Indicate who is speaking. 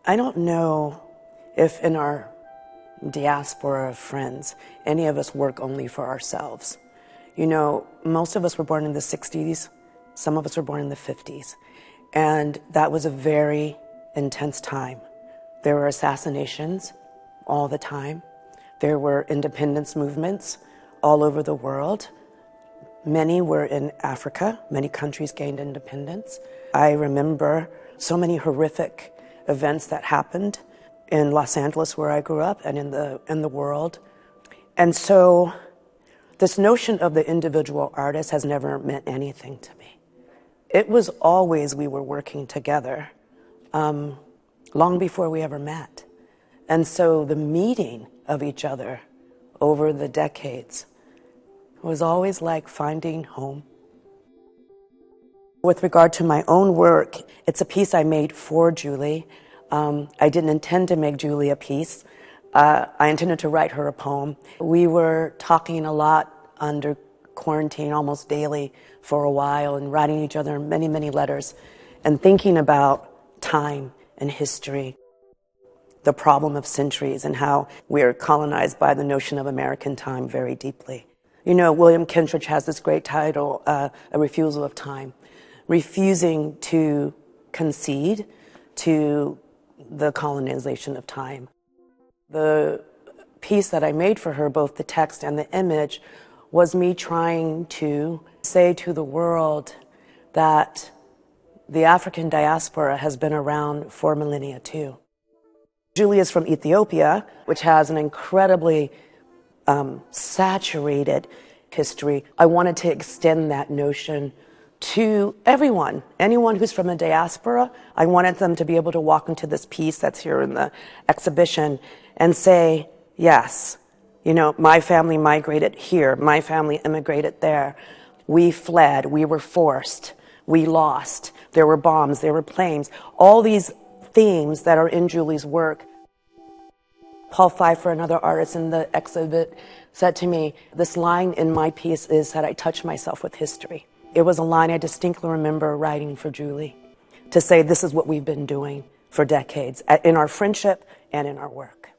Speaker 1: I don't know if in our diaspora of friends, any of us work only for ourselves. You know, most of us were born in the 60s, some of us were born in the 50s, and that was a very intense time. There were assassinations all the time. There were independence movements all over the world. Many were in Africa. Many countries gained independence. I remember so many horrific events that happened in Los Angeles, where I grew up, and in the world. And so this notion of the individual artist has never meant anything to me. It was always we were working together, long before we ever met. And so the meeting of each other over the decades was always like finding home. With regard to my own work, it's a piece I made for Julie. I didn't intend to make Julie a piece. I intended to write her a poem. We were talking a lot under quarantine almost daily for a while and writing each other many, many letters and thinking about time and history, the problem of centuries and how we are colonized by the notion of American time very deeply. You know, William Kentridge has this great title, A Refusal of Time, refusing to concede to the colonization of time. The piece that I made for her, both the text and the image, was me trying to say to the world that the African diaspora has been around for millennia too. Julie is from Ethiopia, which has an incredibly saturated history. I wanted to extend that notion to everyone, anyone who's from a diaspora. I wanted them to be able to walk into this piece that's here in the exhibition and say, yes, you know, my family migrated here, my family immigrated there. We fled, we were forced, we lost, there were bombs, there were planes, all these themes that are in Julie's work. Paul Pfeiffer, another artist in the exhibit, said to me, this line in my piece is that I touch myself with history. It was a line I distinctly remember writing for Julie, to say this is what we've been doing for decades, in our friendship and in our work.